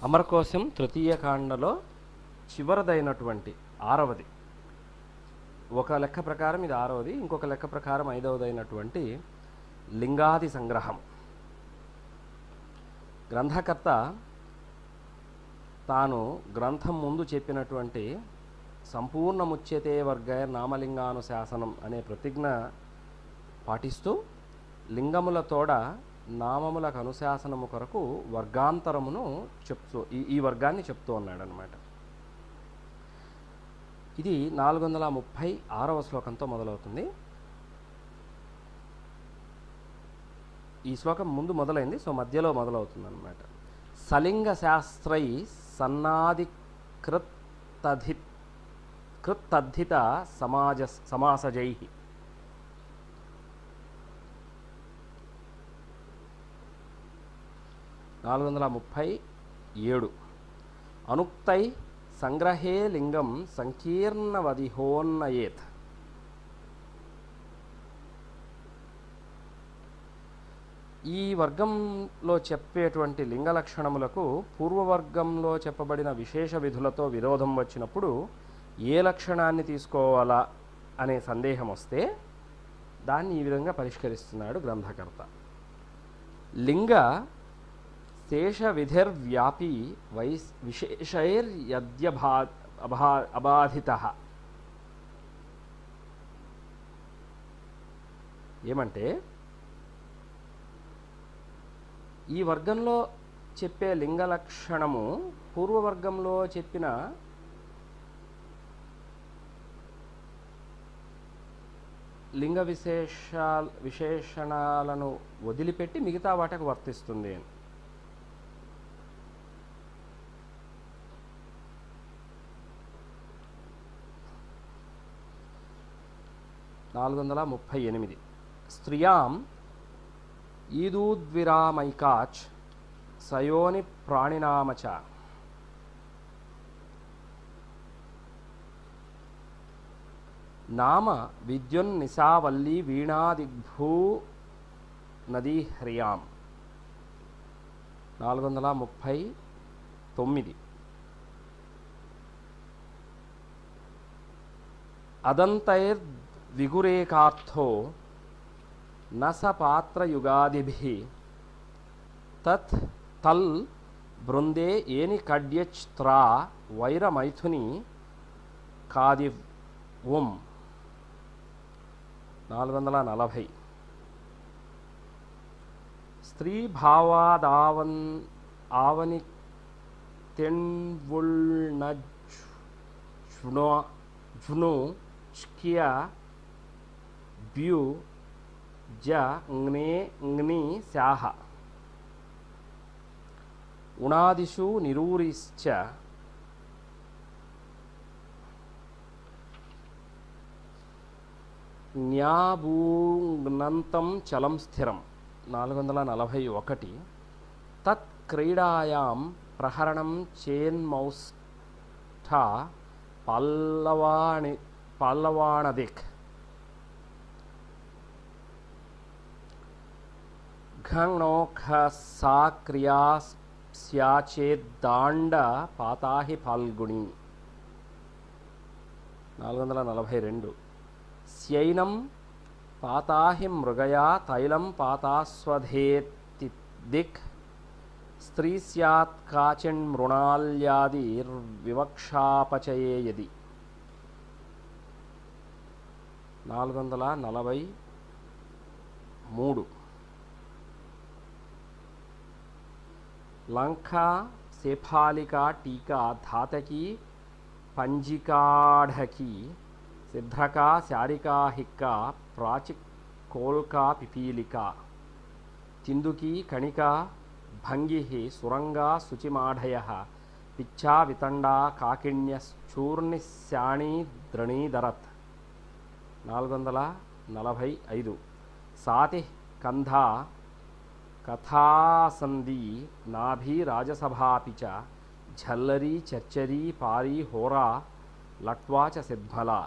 అమరకోశం తృతీయ కాండలో చివరిదైనటువంటి ఆరవది. ఒక లెక్క ప్రకారం ఇది ఆరవది, ఇంకొక లెక్క ప్రకారం ఐదవదైనటువంటి లింగాది సంగ్రహం. గ్రంథకర్త తాను గ్రంథం ముందు చెప్పినటువంటి సంపూర్ణముచ్యతే వర్గయ నామలింగానుశాసనం అనే ప్రతిజ్ఞ పాటిస్తూ లింగముల తోడ నామములకు అనుశాసనము కొరకు వర్గాంతరమును చెప్తూ ఈ వర్గాన్ని చెప్తూ ఉన్నాడనమాట. ఇది 436వ శ్లోకంతో మొదలవుతుంది. ఈ శ్లోకం ముందు మొదలైంది, సో మధ్యలో మొదలవుతుంది అనమాట. సలింగ శాస్త్రై సన్నాదికృత్తద్ధిత సమాసజై. అనుక్తై సంగ్రహే లింగం సంకీర్ణవదిహోన్నయేత్. ఈ వర్గంలో చెప్పేటువంటి లింగ లక్షణములకు పూర్వవర్గంలో చెప్పబడిన విశేష విధులతో విరోధం వచ్చినప్పుడు ఏ లక్షణాన్ని తీసుకోవాలా అనే సందేహం వస్తే దాన్ని ఈ విధంగా పరిష్కరిస్తున్నాడు గ్రంథకర్త. లింగ శేష విధిర్వ్యాపీ విశేషైర్యద్యబాధితః. ఏమంటే ఈ వర్గంలో చెప్పే లింగ లక్షణము పూర్వవర్గంలో చెప్పిన లింగ విశేషణాలను వదిలిపెట్టి మిగతా వాటికి వర్తిస్తుంది. 438 స్త్రియాం ఈదూద్విరామైకాచ్ సయోని ప్రాణినామచ. నామ విద్యున్నిసావల్లీ వీణాదిగ్భూ నదీ హ్రియాం. 439 అదంతైర్విగురేకార్థో నస పాత్రయుగాదిభిః తత్ తల్ బృందే ఏని కడ్యచ్త్రా వైరమైథుని కాదివం. 440 స్త్రీ భావాదావని తెన్వుల్నజ్ను ష్క్య బ్యూ జ ంగ్ని శాహ. ఉణాదిషు నిరూరిశ్చ జ్ఞాభూగ్నంతం చలం స్థిరం. 441 తత్ క్రీడాయాం ప్రహరణం చేన్మౌష్ఠ పల్లవాణదిక్. ఘంగ్నోఖ సా క్రియా స్యాచేద్దాండ పాతాహి ఫాల్గుణి. 442 స్యైనం పాతాహి మృగయా తైలం పాతాస్వధేతి దిక్. స్త్రీ స్యాత్ కాచిన్మృణాల్యాదిర్వివక్షాపచయే యది. 443 లంకా శేఫాలికా టీకా ధాతకీ పంజికాఢకీ సిద్ధకా శారికా హిక్కా ప్రాచికోల్కా పిపీలికా తిందుకీ కణికా భంగిః సురంగా శుచిమాఢయః పిచ్చా వితండా కాకిణ్యశ్చూర్ణిశాణీ ద్రణీధరత్. 445 సాతి కంధా కథాసందీ నాభి రాజసభాపి చ ఝల్లరీ చర్చరీ పారీ హోరా లట్వా చ సిద్మలా.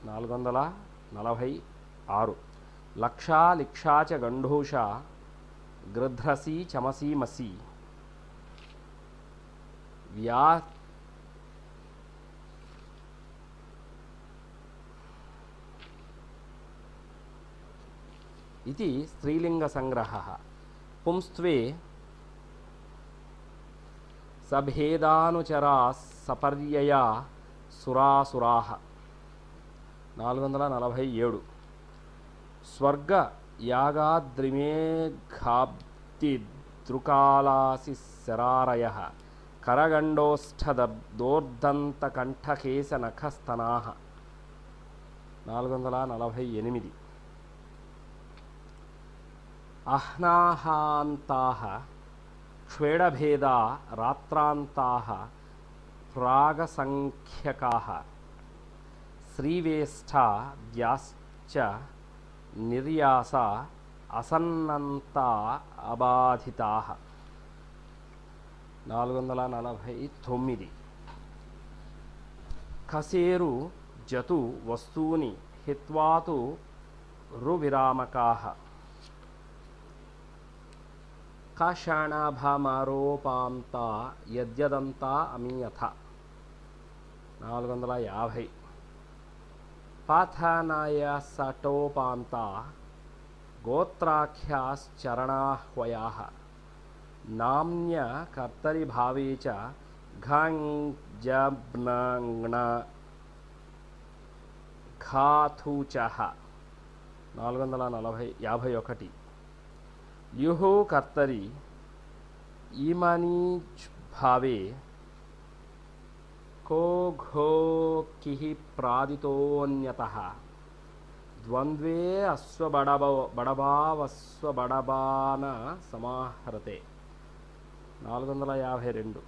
446 లక్షా లిక్షా చ గంఢూషా గృధ్రసీ చమసీ మసీ. వ్యా ఇది స్త్రీలింగసంగ్రహः. పుంస్త్వే సభేదానుచరా సపర్యయా సురాసురాః. 447. స్వర్గ యాగాద్రిమేఘాబ్దిదృకాలాసి శరారయః కరగండోష్ఠదోర్దంతకంఠకేశ నఖస్తనాః. 448. అహ్నాహాంతాః క్షేడభేదా రాత్రాంతాః ప్రాగసంఖ్యకాః శ్రీవేష్టా ద్యాశ్చ నిర్యాస అసన్నంతా అబాధితాః. 449. కసేరు జతు వస్తూని హిత్వాతు రువిరామకాః కషాణాభమరోపాంతా యద్యదంతా అమీయథ. 450. పాథానాయసటోపాంతా గోత్రాఖ్యాశ్చరణాహ్వయాః నామ్న్య కర్తరిభావే చ ఘాంజబ్నంగ్న ఘాథూచః. 451. ల్యుః కర్తరి ఈమనీజ్భావే కో ఘోకిః ప్రాదితోన్యతః ద్వంద్వే అశ్వబడబావశ్వబడబాన సమాహరతే. 452.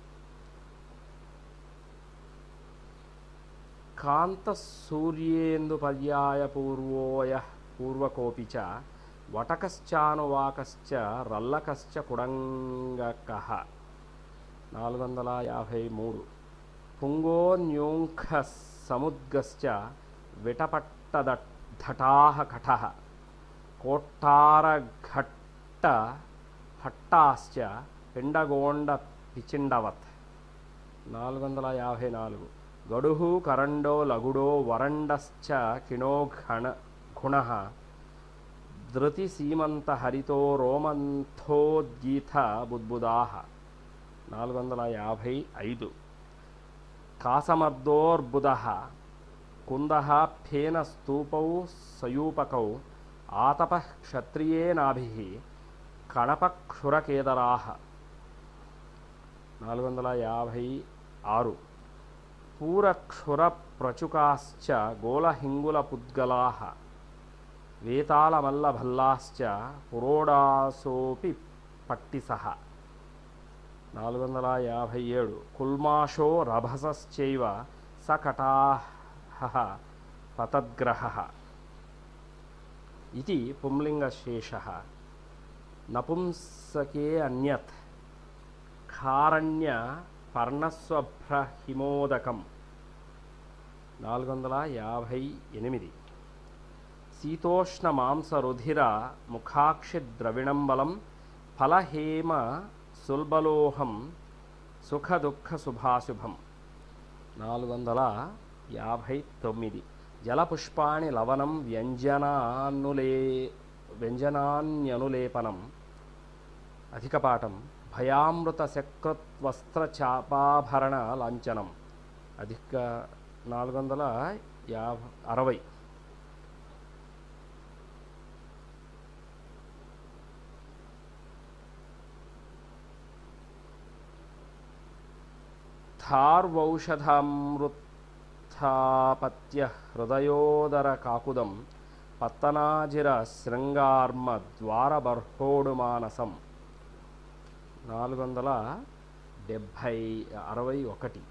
కాంతసూర్యేందుపర్యాయ పూర్వకోపి చ వటకశ్చానువాకశ్చ రల్లకశ్చ కుడంగకః. 453. పుంగోన్యోంఖ సముద్గశ్చ విటపట్టదఠాః కఠః కోట్టారఘట్ట హట్టాశ్చ పిండగోండ పిచిండవత్. 454. గడుః కరండో లగుడో వరండశ్చ కిణో గుణః ధృతి సీమంత హరితో రోమంథోద్గీత బుద్బుదాః. 455. కాసమర్దోర్బుదః కుందః ఫేన స్తూపౌ సయూపకౌ ఆతపః క్షత్రియేనాభిః కణపక్షురకేదరాః. 456. పూరక్షురప్రచుకాశ్చ గోలహింగులపుద్గలాః వేతాళమల్లభల్లాశ్చ పురోడాసోపి పట్టిసః. 457. కుల్మాషో రభసశ్చైవ సకటాహః పతద్గ్రహః. ఇది పుంలింగశేషః. నపుంసకే అన్యత్ కారణ్య పర్ణస్వభ్రహిమోదకం. 458. శీతోష్ణ మాంసరుధిర ముఖాక్షిద్రవిణంబలం ఫలహేమ సుల్బలోహం సుఖదుఃఖశుభాశుభం. 459. జలపుష్పాణి లవణం వ్యంజనాన్యనులేపనం. అధికపాఠం. భయామృత శక్రత్వస్త్రచాపాభరణ లాంఛనం. అధిక 460. ధార్వౌషధామృతాపత్య హృదయోదర కాకుదం పత్తనాజిర శృంగార్మ ద్వారబర్హోడు మానసం. 461.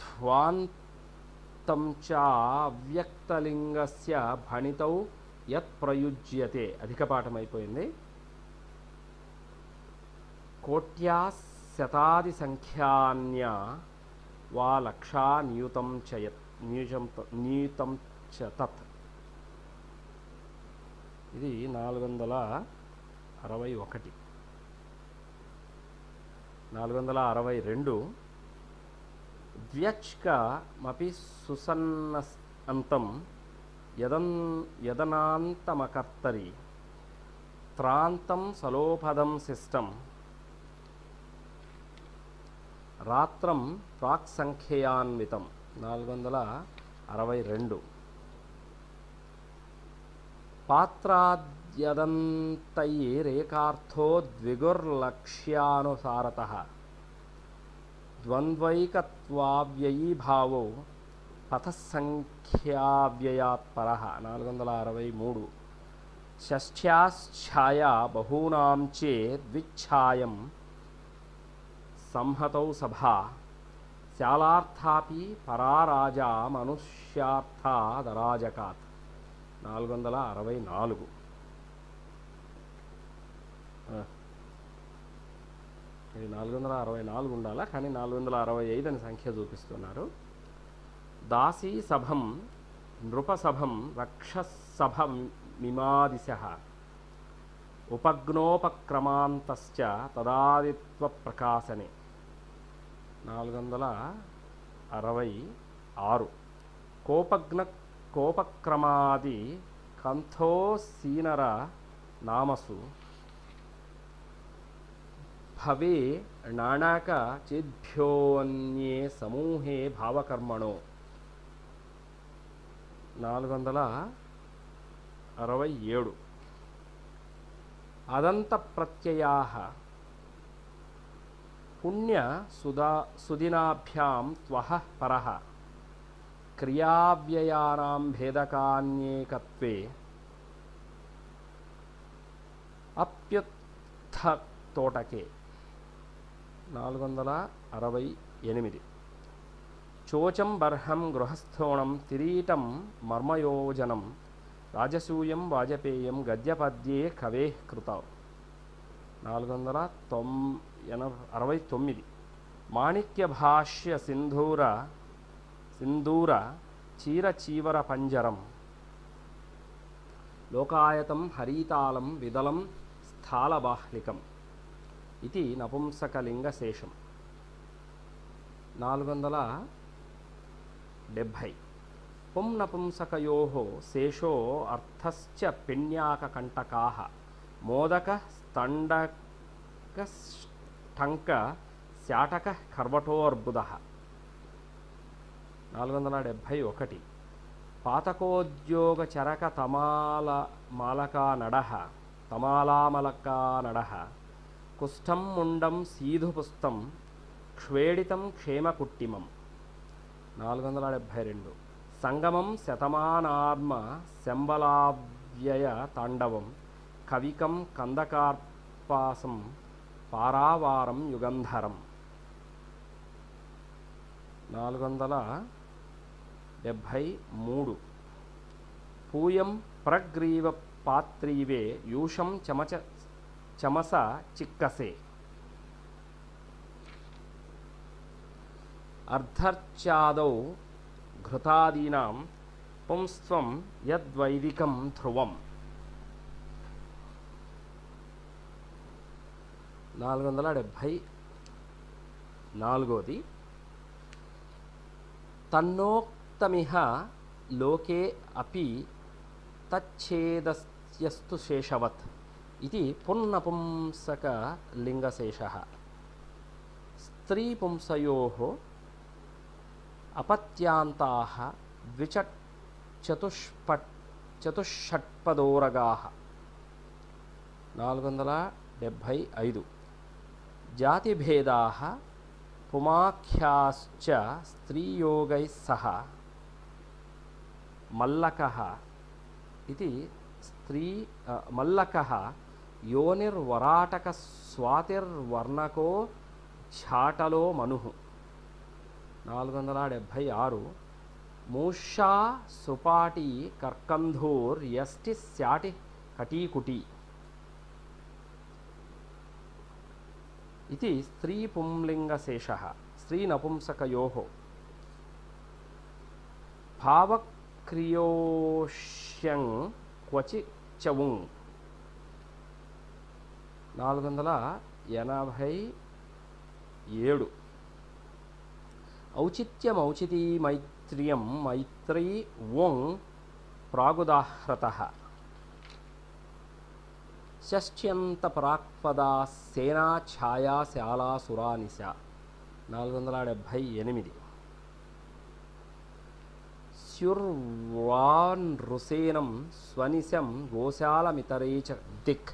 ధ్వాంతం చ అవ్యక్తలింగస్య భణితౌ యత్ ప్రయుజ్యతే. అధిక పాఠం అయిపోయింది. కోట్యా శతాది సంఖ్యాన్యా వా లక్షా నియుతం చ తత్. ఇది 461. 462 ద్వ్యచ్కమపి సుసన్నంతం యదనాంతమకర్తరి త్రాంతం సలోపదం శిష్టం రాత్రం ప్రాక్సంఖ్యయాన్వితం. 462 పాత్రాద్యదంతైరేకార్థో ద్విగుర్లక్ష్యానుసారతః ద్వంద్వైకత్వావ్యయీభావో పథసంఖ్యావ్యయాత్పరః. 463 షష్ఠ్యాశ్ఛాయా బహూనాం చేద్విచ్ఛాయం సంహతౌ సభా శాలార్థాపి పరారాజా మనుష్యార్థాదరాజకాత్. 464 ఇది 464 ఉండాలా, కానీ 465 అని సంఖ్య చూపిస్తున్నారు. దాసీ సభం నృపసభం రక్షసభమిమాదిశః ఉపగ్నోపక్రమాంతశ్చ తదాదిత్వప్రకాశనే. 466 కోపక్రమాది కంథోసీనర నామసు భవే నాణక చేద్భ్యోన్యే సమూహే భావకర్మణో. 467 అదంత ప్రత్యయాః పుణ్య సుదినాభ్యాం త్వః పరః క్రియావ్యయానాం భేదకాన్యేకత్వే అప్యుత్థతోటకే. 468 చోచం బర్హం గృహస్థోణం తిరీటం మర్మయోజనం రాజసూయం వాజపేయం గద్యపద్యే కవేః కృతౌ. 469 మాణిక్యభాష్య సింధూర చీరచీవర పంజరం లోకాయతం హరీతాళం విదలం స్థాళబాహ్లికం. ఇది నపుంసకలింగశేషం. 470 పుంనపుంసకయోః శేషో అర్థశ్చ పిణ్యాకకంటకాః మోదకః స్థండకష్టంక శాటకః కర్వటోర్బుదః. 471 పాతకోద్యోగచరక తమాలామలకా నడః కుష్ఠం ముండం సీధుపుస్తం క్ష్వేడితం క్షేమకుట్టిమం. 472 సంగమం శతమానార్మ శంబలావ్యయ తాండవం కవికం కందకార్పాసం పారావారం యుగంధరం. 473 పూయం ప్రగ్రీవ పాత్రీవే యూషం చమస చిక్కసే అర్ధర్చాదౌ ఘృతాదీనాం పుంస్త్వం యద్వైదికం ధ్రువం. 474 తన్నోక్తమిహ లోకే అపి తచ్ఛేదస్యస్తు శేషవత్. ఇది పున్నపుంసకలింగశేషః. స్త్రీపుంసయోః అపత్యాంతాః చతుష్షట్పదోరగాః. 475 జాతిభేదాః పుమాఖ్యాశ్చ స్త్రీయోగైః సహ మల్లకః. ఇది మల్లకః యోనిర్వరాటక స్వాతిర్వర్ణకో ఝాటలో మనుః. 476 మూషా సుపాటి కర్కంధూర్యష్టి శాటి కటీకుటి. ఇది స్త్రీ పుంలింగశేషః. స్త్రీ నపుంసకయోః భావక్రియోష్యం ఔచిత్యము 487. ఔచిత్యమౌచితీ మైత్ర్యం మైత్రీ ఓం ప్రాగుదాహ్రతః షష్ట్యంత పరాక్పదా సేనా ఛాయా శాలా సురానిశ 478. స్యుర్వాన్ రుసేనం స్వనిశం గోశాలమితరే చ దిక్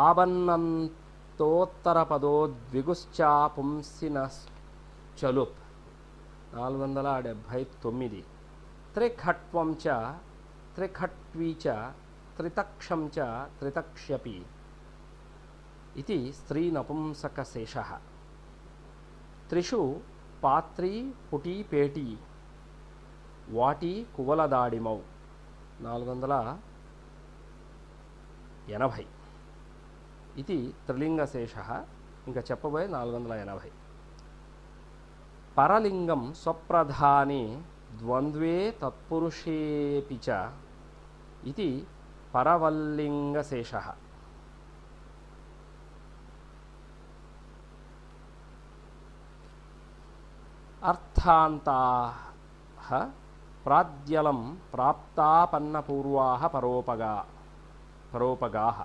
ఆబన్నంతోత్తరపదో ద్విగుశ్చా పుంసినశ్చలుప్ 479. త్రిఖట్వం చ త్రిఖట్వీ చ త్రితక్షం చ త్రితక్ష్యపి ఇది స్త్రీ నపుంసకశేషః. త్రిషు పాత్రీ పుటీ పేటీ వాటి కువలదాడిమౌ 480. ఇది త్రిలింగశేషః. ఇంకా చెప్పబోయే 480. పరలింగం స్వప్రధానే ద్వంద్వే తత్పురుషేపి చ ఇది పరవల్లింగశేషః. అర్థాంతాః ప్రాద్యలం ప్రాప్తాపన్నపూర్వాః పరోపగాః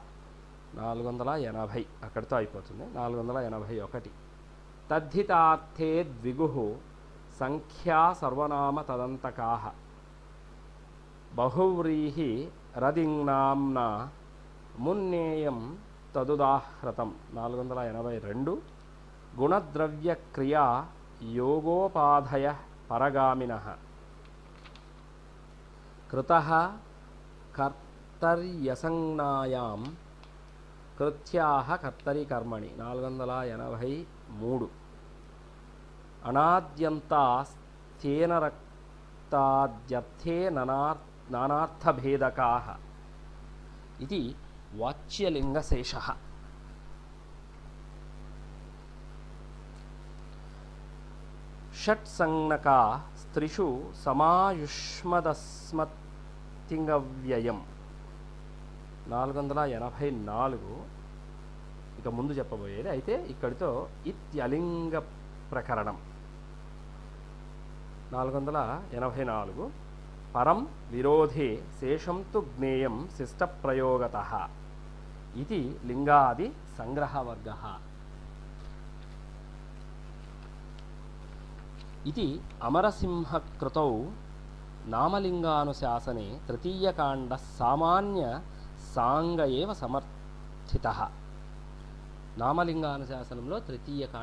480. అక్కడితో అయిపోతుంది. 481. తద్ధితార్థే ద్విగుః సంఖ్యా సర్వనామ తదంతకాః బహువ్రీహి రదింనామ్నా మున్నేయం తదుదాహృతం 482. గుణద్రవ్యక్రియా యోగోపాధయ పరగామినః కృతః కర్తర్యసంజ్ఞాయాం కృత్యాః కర్తరి కర్మణి 483. అనాద్యంతాస్తేన రక్తాద్యర్థే నానార్థభేదకాః ఇది వాచ్యలింగశేషః. షట్సంజ్ఞకా స్త్రీషు సమాయుష్మదస్మత్తింగవ్యయం 484. ఇక ముందు చెప్పబోయేది. అయితే ఇక్కడితో ఇత్యలింగ ప్రకరణం 484. పరం విరోధే శేషం తు జ్ఞేయం శిష్టప్రయోగతః ఇది లింగాది సంగ్రహవర్గః. ఇది అమరసింహకృతౌ నామలింగానుశాసనే తృతీయకాండః సామాన్య సాంగ ఏవ సమర్థితః. నామలింగానుశాసనంలో తృతీయ